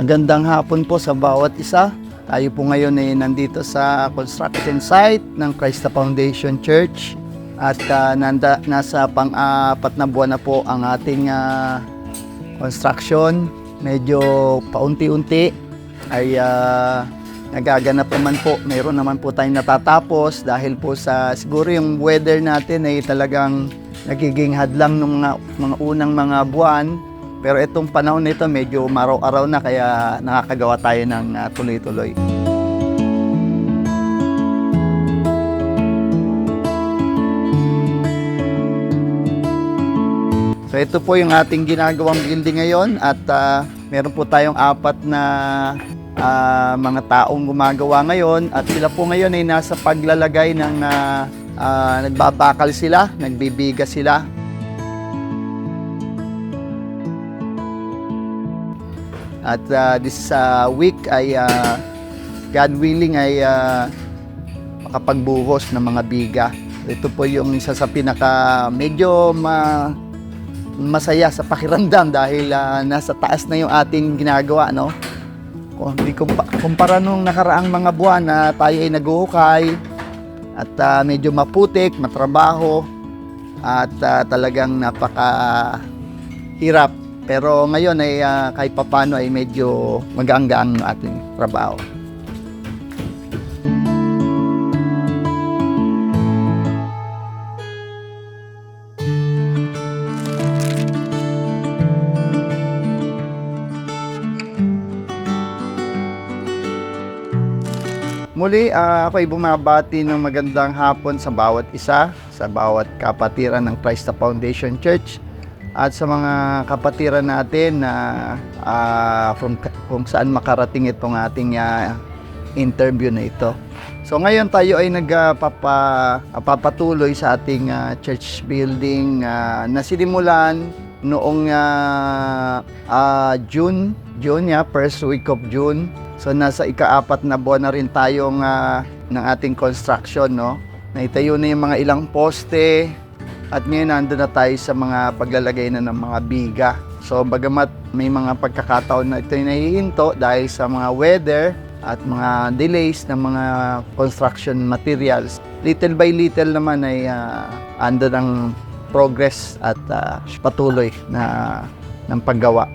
Magandang hapon po sa bawat isa. Tayo po ngayon ay nandito sa construction site ng Christ the Foundation Church at nasa pang-apat na buwan na po ang ating construction. Medyo paunti-unti ay nagaganap naman po. Mayroon naman po tayong natatapos dahil po sa siguro yung weather natin ay talagang nagiging hadlang ng mga unang mga buwan. Pero itong panahon nito medyo maraw-araw na kaya nakakagawa tayo ng tuloy-tuloy. So ito po yung ating ginagawang building ngayon at meron po tayong apat na mga taong gumagawa ngayon at sila po ngayon ay nasa paglalagay ng nagbabakal sila, nagbibigas sila. At this week ay God willing ay makapagbuhos ng mga biga. Ito po yung isa sa pinaka medyo masaya sa pakiramdam dahil nasa taas na yung ating ginagawa, no? Kung hindi kumpara nung nakaraang mga buwan na tayo ay naguhukay at medyo maputik, matrabaho at talagang napakahirap. Pero ngayon ay kahit papano ay medyo magaang-gaang ang ating trabaho. Muli, ako ay bumabati ng magandang hapon sa bawat isa, sa bawat kapatiran ng Christ the Foundation Church. At sa mga kapatiran natin na kung saan makarating itong ating interview na ito. So ngayon tayo ay nagpapatuloy sa ating church building na sinimulan noong June, first week of June. So nasa ika-4 na buwan na rin tayong ng ating construction, no? Naitayo na yung mga ilang poste. At ngayon nandun na tayo sa mga paglalagay na ng mga biga. So bagamat may mga pagkakataon na ito ay nahihinto dahil sa mga weather at mga delays ng mga construction materials, little by little naman ay ando ng progress at patuloy na ng paggawa.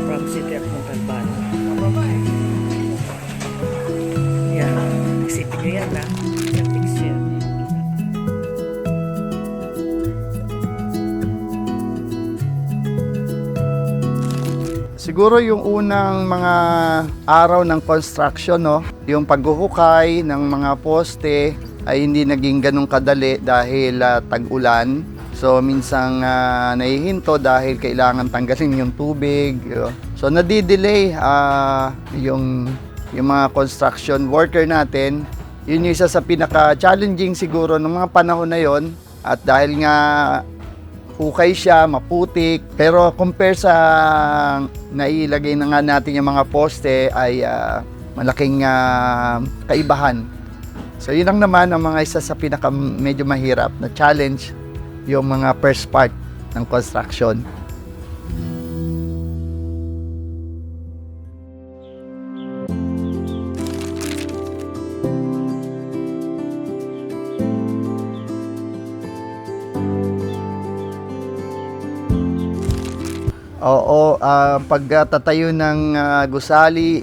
From City of Montalban. Isipin nyo yan na. Yung fix yan. Siguro yung unang mga araw ng construction, no, yung paghuhukay ng mga poste ay hindi naging ganun kadali dahil tag-ulan. So minsang nahihinto dahil kailangan tanggalin yung tubig. So nadidelay yung mga construction worker natin. Yun yung isa sa pinaka-challenging siguro ng mga panahon na yon. At dahil nga hukay siya, maputik, pero compare sa nailagay na nga natin yung mga poste ay malaking kaibahan. So yun lang naman ang mga isa sa pinaka medyo mahirap na challenge, yung mga first part ng construction. Oo, pagtatayo ng gusali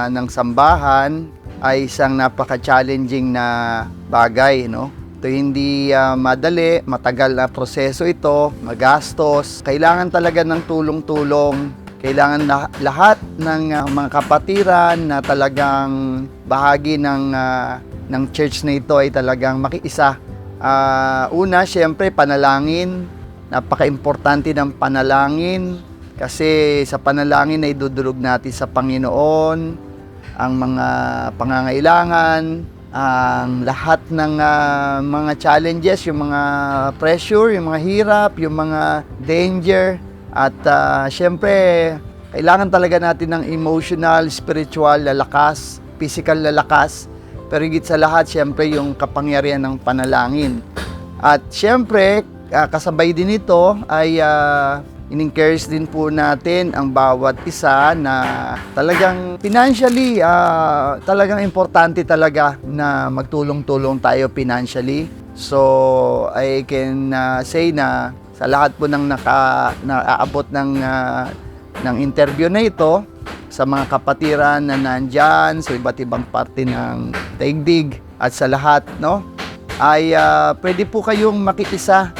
ng sambahan ay isang napaka-challenging na bagay, no? Ito hindi madali, matagal na proseso ito, magastos. Kailangan talaga ng tulong-tulong. Kailangan lahat ng mga kapatiran na talagang bahagi ng church na ito ay talagang makiisa. Una, siyempre, panalangin. Napaka-importante ng panalangin kasi sa panalangin ay dudulog natin sa Panginoon ang mga pangangailangan, ang lahat ng mga challenges, yung mga pressure, yung mga hirap, yung mga danger. At syempre, kailangan talaga natin ng emotional, spiritual na lakas, physical na lakas. Pero higit sa lahat, syempre, yung kapangyarihan ng panalangin. At syempre, kasabay din ito ay in-encourage din po natin ang bawat isa na talagang financially, talagang importante talaga na magtulong-tulong tayo financially. So, I can say na sa lahat po ng naaabot ng interview na ito, sa mga kapatiran na nandyan, sa iba't ibang parte ng daigdig, at sa lahat, no, ay pwede po kayong makikisa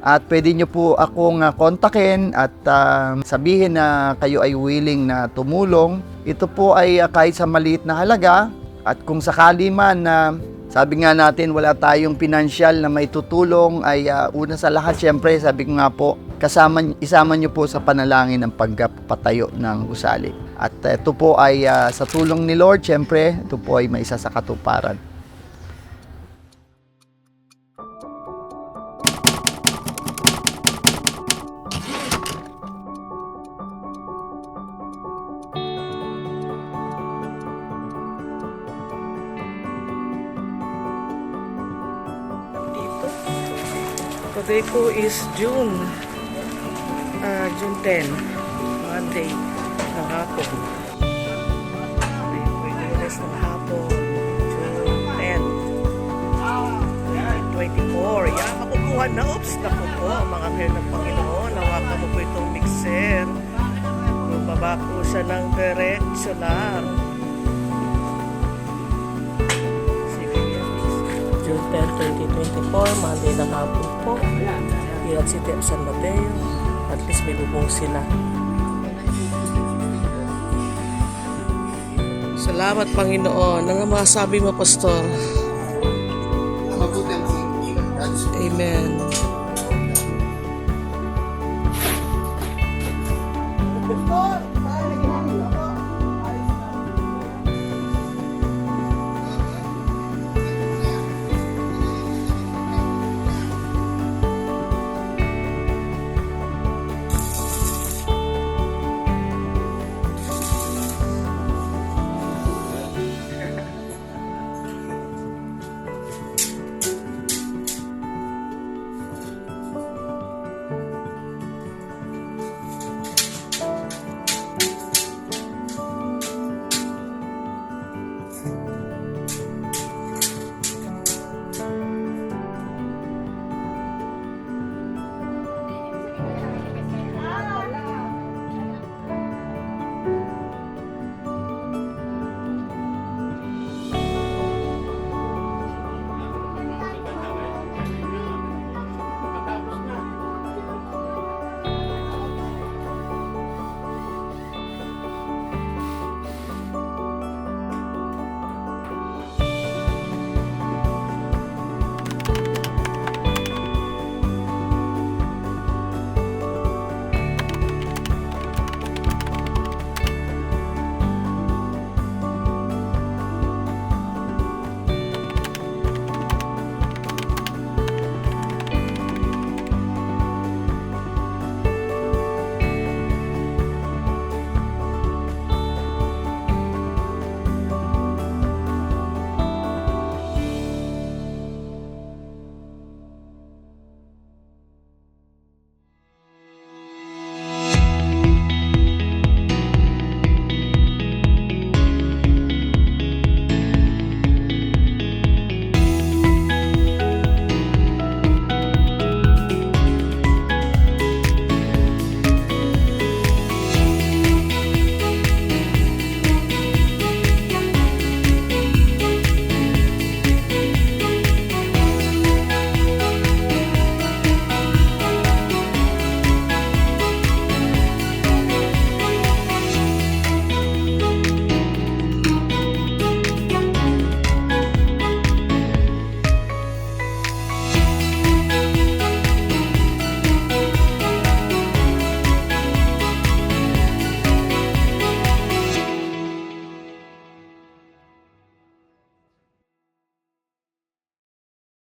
at pwede nyo po akong kontakin at sabihin na kayo ay willing na tumulong. Ito po ay kahit sa maliit na halaga, at kung sakali man na sabi nga natin wala tayong pinansyal na may tutulong, ay una sa lahat syempre sabi ko nga po, isama nyo po sa panalangin ng pagpatayo ng gusali. At ito po ay sa tulong ni Lord, syempre ito po ay may isa sa katuparan. Today po is June 10, Monday ng hapon. Today po ay Lunes ng hapon, June 10, 2024. Yan, makukuha na. Oops, naku po, mga kaya ng Panginoon. Nawakan mo po itong mixer. Bumaba po siya ng diretsyo lang. June 10, 2024, Monday ng hapon po. Hirap City of San Mateo. At least may bubong sila. Salamat, Panginoon. Ano nga masabi mo, Pastor? Amen.